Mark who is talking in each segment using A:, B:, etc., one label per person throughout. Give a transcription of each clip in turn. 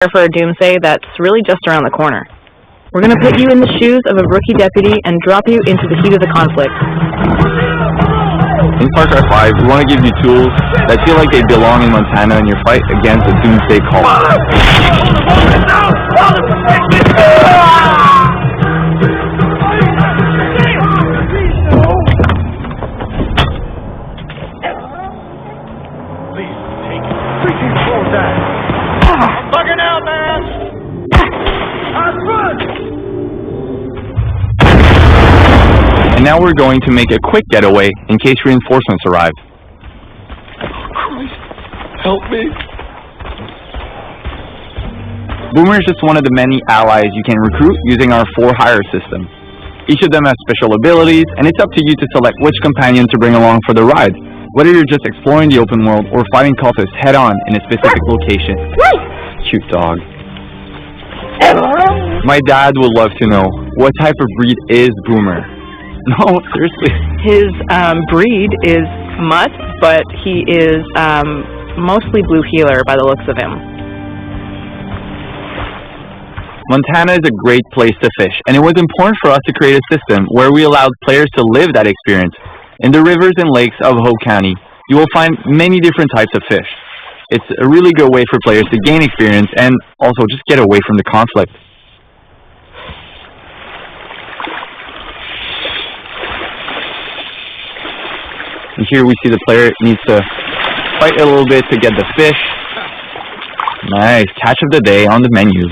A: for a doomsday that's really just around the corner. We're going to put you in the shoes of a rookie deputy and drop you into the heat of the conflict.
B: In Far Cry 5, we want to give you tools that feel like they belong in Montana in your fight against a doomsday cult.
C: Please, take it. Freaking slow down. I'm bugging out, man!
B: And now we're going to make a quick getaway in case reinforcements arrive.
C: Christ, help me.
B: Boomer is just one of the many allies you can recruit using our 4-hire system. Each of them has special abilities, and it's up to you to select which companion to bring along for the ride, whether you're just exploring the open world or fighting cultists head-on in a specific location. Cute dog. My dad would love to know, what type of breed is Boomer? No, seriously.
A: His breed is mutt, but he is mostly blue heeler by the looks of him.
B: Montana is a great place to fish, and it was important for us to create a system where we allowed players to live that experience. In the rivers and lakes of Hope County, you will find many different types of fish. It's a really good way for players to gain experience and also just get away from the conflict. And here we see the player needs to fight a little bit to get the fish. Nice, catch of the day on the menu.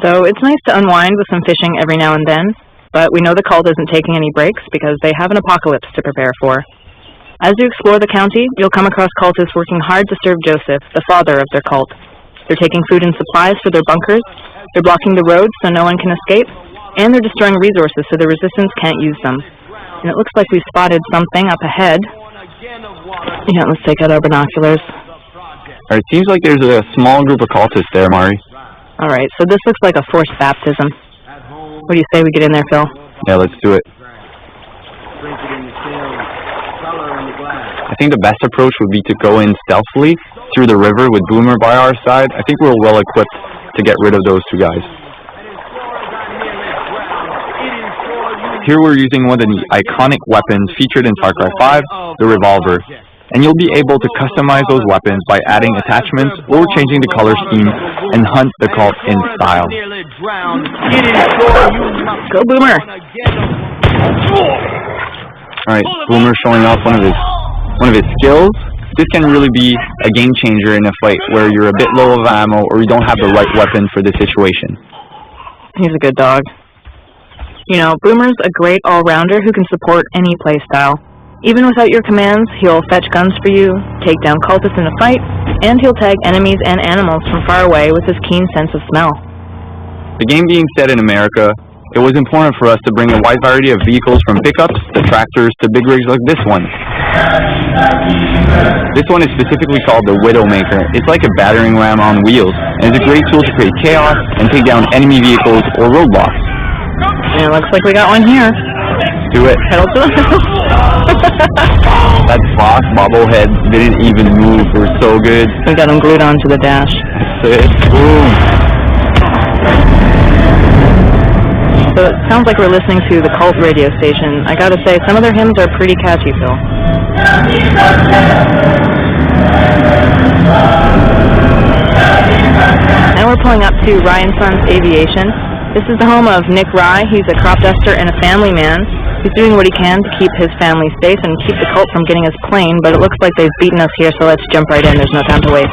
A: So it's nice to unwind with some fishing every now and then, but we know the cult isn't taking any breaks because they have an apocalypse to prepare for. As you explore the county, you'll come across cultists working hard to serve Joseph, the father of their cult. They're taking food and supplies for their bunkers, they're blocking the roads so no one can escape, and they're destroying resources so the resistance can't use them. And it looks like we've spotted something up ahead. Yeah, let's take out our binoculars.
B: It seems like there's a small group of cultists there, Mari.
A: Alright, so this looks like a forced baptism. What do you say we get in there, Phil?
B: Yeah, let's do it. I think the best approach would be to go in stealthily through the river with Boomer by our side. I think we're well equipped to get rid of those two guys. Here we're using one of the iconic weapons featured in Far Cry 5, the revolver. And you'll be able to customize those weapons by adding attachments or changing the color scheme and hunt the cult in style.
A: Go Boomer!
B: Alright, Boomer showing off one of his skills. This can really be a game changer in a fight where you're a bit low of ammo or you don't have the right weapon for the situation.
A: He's a good dog. You know, Boomer's a great all-rounder who can support any playstyle. Even without your commands, he'll fetch guns for you, take down cultists in a fight, and he'll tag enemies and animals from far away with his keen sense of smell.
B: The game being set in America, it was important for us to bring a wide variety of vehicles from pickups to tractors to big rigs like this one. This one is specifically called the Widowmaker. It's like a battering ram on wheels, and it's a great tool to create chaos and take down enemy vehicles or roadblocks.
A: And it looks like we got one here.
B: Do it.
A: Pedal to the metal.
B: That boss bobblehead didn't even move. We're so good.
A: We got him glued onto the dash.
B: That's it. Boom.
A: So it sounds like we're listening to the cult radio station. I gotta say, some of their hymns are pretty catchy, Phil. Now we're pulling up to Rye & Sons Aviation. This is the home of Nick Rye. He's a crop duster and a family man. He's doing what he can to keep his family safe and keep the cult from getting his plane, but it looks like they've beaten us here, so let's jump right in. There's no time to waste.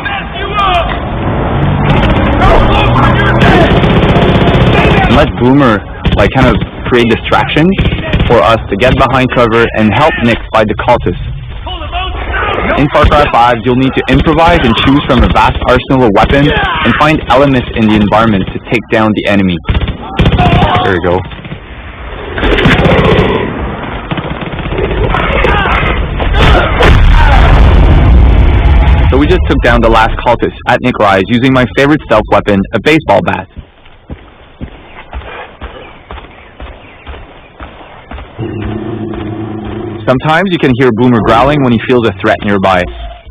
B: And let Boomer kind of create distractions for us to get behind cover and help Nick fight the cultists. In Far Cry 5, you'll need to improvise and choose from a vast arsenal of weapons and find elements in the environment to take down the enemy. There we go. So we just took down the last cultist at Nick Rye's using my favorite stealth weapon, a baseball bat. Sometimes you can hear Boomer growling when he feels a threat nearby.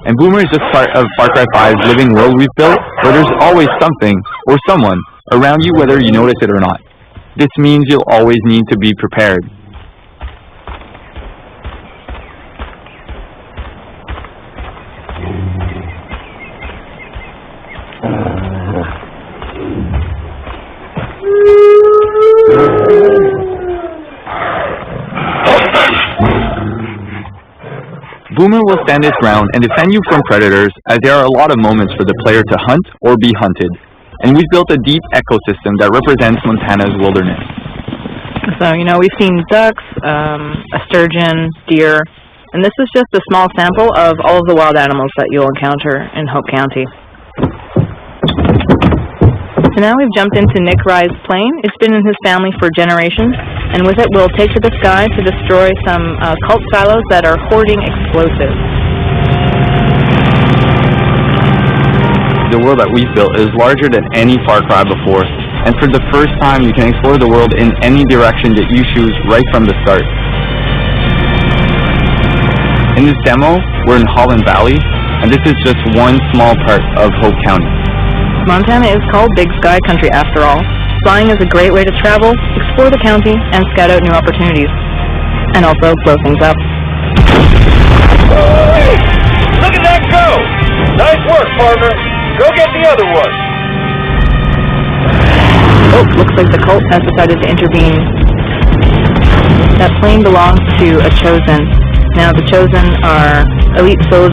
B: And Boomer is just part of Far Cry 5's living world we've built, where there's always something, or someone, around you whether you notice it or not. This means you'll always need to be prepared. Boomer will stand his ground and defend you from predators, as there are a lot of moments for the player to hunt or be hunted. And we've built a deep ecosystem that represents Montana's wilderness.
A: So, we've seen ducks, a sturgeon, deer, and this is just a small sample of all of the wild animals that you'll encounter in Hope County. So now we've jumped into Nick Rye's plane. It's been in his family for generations, and with it we'll take to the sky to destroy some cult silos that are hoarding explosives.
B: The world that we've built is larger than any Far Cry before, and for the first time you can explore the world in any direction that you choose right from the start. In this demo, we're in Holland Valley, and this is just one small part of Hope County.
A: Montana is called Big Sky Country after all. Flying is a great way to travel, explore the county, and scout out new opportunities. And also blow things up.
C: Look at that go! Nice work, partner. Go get the other one.
A: Oh, looks like the cult has decided to intervene. That plane belongs to a Chosen. Now, the Chosen are elite soldiers